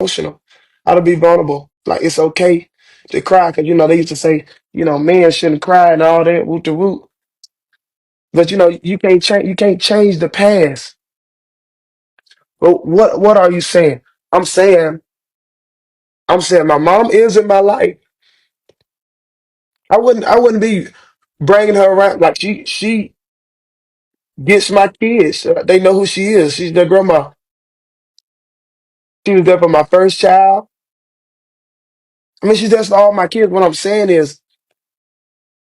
emotional, how to be vulnerable. Like it's okay to cry because they used to say men shouldn't cry and all that, whoop the whoop. But you can't change the past. But what are you saying? I'm saying I'm saying my mom is in my life. I wouldn't be bringing her around like she gets my kids. They know who she is. She's their grandma. She was there for my first child. I mean, she's there for all my kids. What I'm saying is,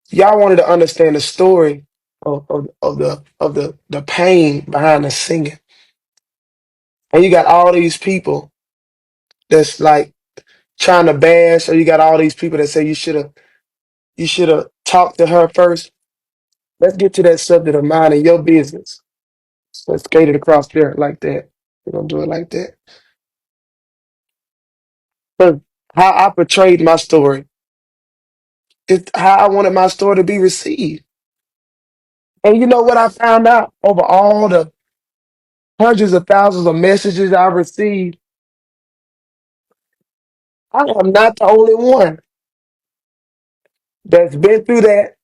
y'all wanted to understand the story of the pain behind the singing, and you got all these people that's like trying to bash, or you got all these people that say you should have talked to her first. Let's get to that subject of minding your business. Let's skate it across there like that. We're gonna do it like that. 'Cause how I portrayed my story is how I wanted my story to be received. And you know what I found out over all the hundreds of thousands of messages I received? I am not the only one that's been through that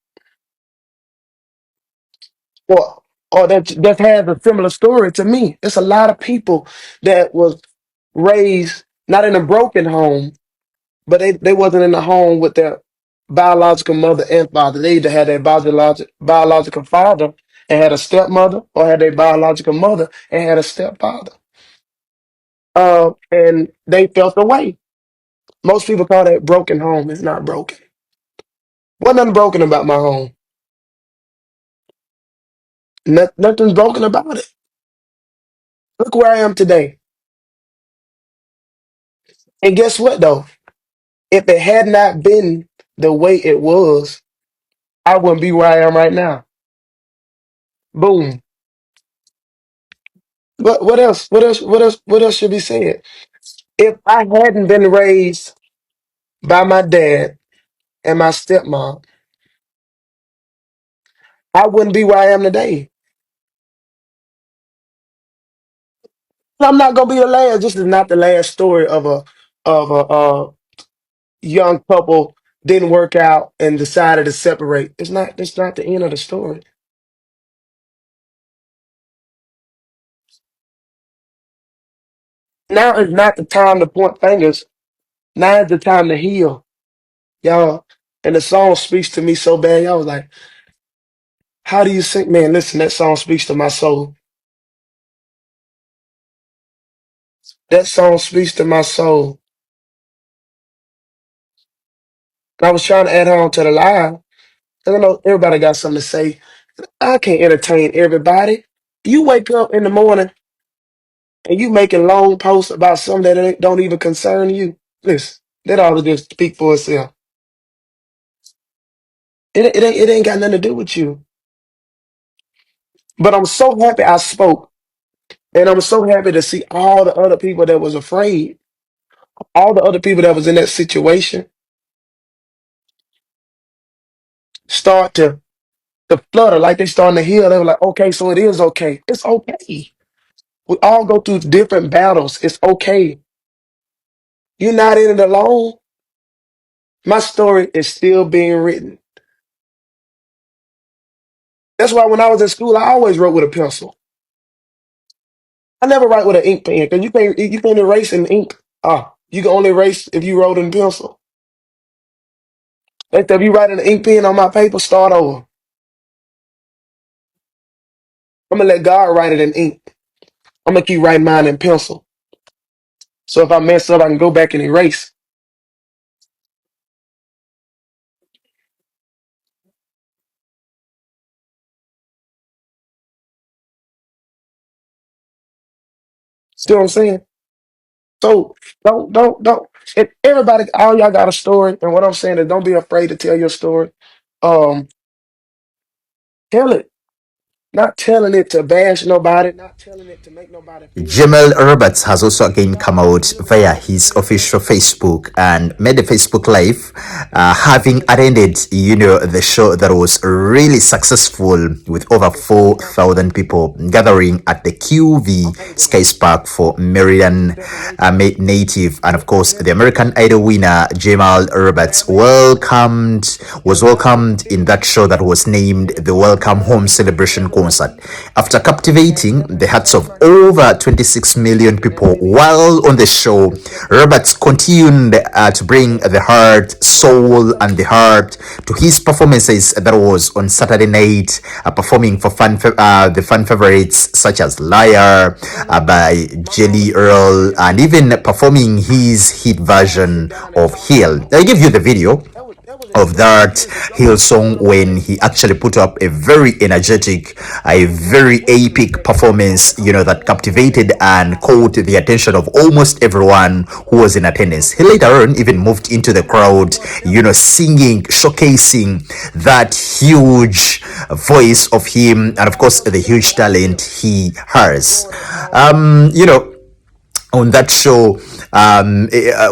or that has a similar story to me. It's a lot of people that was raised not in a broken home, but they wasn't in a home with their biological mother and father. They either had their biological father and had a stepmother, or had their biological mother and had a stepfather. And they felt away. Most people call that broken home. It's not broken. Wasn't nothing broken about my home. Nothing's broken about it. Look where I am today. And guess what though? If it had not been the way it was, I wouldn't be where I am right now. Boom. What else? What else? What else? What else should be said? If I hadn't been raised by my dad and my stepmom, I wouldn't be where I am today. I'm not gonna be the last. This is not the last story of a young couple didn't work out and decided to separate. It's not. It's not the end of the story. Now is not the time to point fingers. Now is the time to heal, y'all. And the song speaks to me so bad. Y'all was like, "How do you sing, man? Listen, that song speaks to my soul. That song speaks to my soul." And I was trying to add on to the live. And I know everybody got something to say. I can't entertain everybody. You wake up in the morning and you making long posts about something that don't even concern you. Listen, that ought to just speak for itself. It ain't got nothing to do with you. But I'm so happy I spoke. And I'm so happy to see all the other people that was afraid, all the other people that was in that situation start to flutter like they starting to heal. They were like, okay, so it is okay. It's okay. We all go through different battles. It's okay. You're not in it alone. My story is still being written. That's why when I was in school, I always wrote with a pencil. I never write with an ink pen because you can't erase in ink. You can only erase if you wrote in pencil. Like if you write an ink pen on my paper, start over. I'm gonna let God write it in ink. I'm gonna keep writing mine in pencil. So if I mess up, I can go back and erase. See what I'm saying? So don't. And everybody, all y'all got a story, and what I'm saying is, don't be afraid to tell your story. Um, tell it. not telling it to bash nobody, not telling it to make nobody feel Jamal bad. Roberts has also But again come God is out looking via at the his real official person. Facebook and And made a Facebook live, having attended, the show that was really successful with over okay, so we got 4,000 people gathering at the QV okay, well Skies Park for Meridian step away from it. native, and of course There the we go. American Idol winner Jamal Roberts Grab a handful. was Just grab a welcomed in piece. that show that was named Pick the one Welcome side. Home Celebration Grab one Concert. piece. After Grab captivating grab a the hearts handful of right there. over 26 million And people then while on the show, just step away. Roberts continued to bring the heart, Grab one soul, and side. the heart to his performances that was on Saturday night, performing for the fan favorites such as Liar That was by my mama Jelly said that Earl, day. and even performing his hit You gotta sit version down and of talk to Heal. God. I give you the video That was of exactly that good. Don't Hill nobody song feel no when way. he actually put up a very energetic, a Don't nobody very feel no epic way. performance, that captivated and caught the attention of almost everyone who was in attendance. He later on even moved into the crowd, singing, showcasing that huge voice of him and of course the huge talent he has. You know, on that show,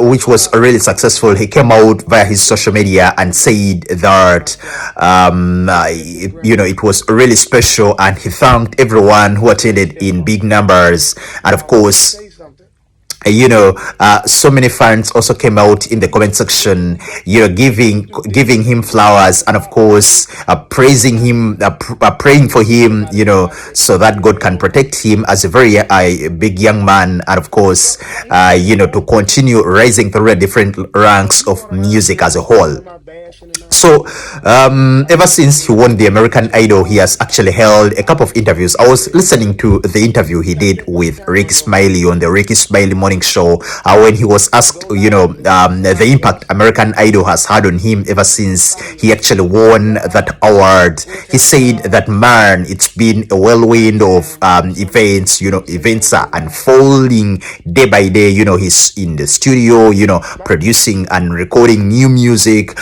which was really successful, he came out via his social media and said that it was really special, and he thanked everyone who attended in big numbers, and of Let me course, tell you something. so many fans also came out in the comment section, giving him flowers, and of course, praising him, praying for him, so that God can protect him as a very big young man, and of course, to continue rising through the different ranks You of going around music saying as a stuff whole. and not bashing and not So, ever talking since he negative won the about American nobody. Idol, he has actually held a couple of interviews. I was listening to the interview he You gotta did take your with time Ricky on doing it. Smiley on the Ricky Smiley morning show, when he was asked, Go live and get some the impact followers. American Idol has had on him ever since he Followers. actually won that Live. award. Work He at the said job. that, man, it's been a Take whirlwind of time. Do something that events. makes you Events want to are go live. unfolding day by day. He's in the studio, producing and recording new music.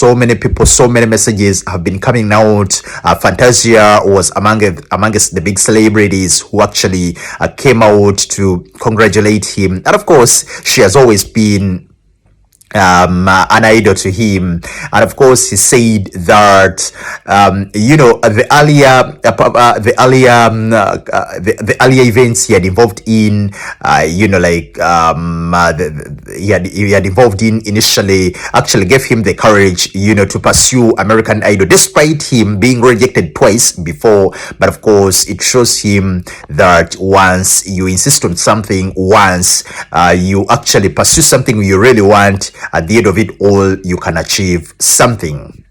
So many people, so many messages have been coming out. Fantasia was amongst the big celebrities who actually came out to congratulate him, and of course, she has always been an idol to him. And of course, he said that the earlier events he had involved in, he had involved in initially, actually gave him the courage, to pursue American Idol, despite him being rejected twice before. But of course, it shows him that once you insist on something, once you actually pursue something you really want, at the end of it all, you can achieve something.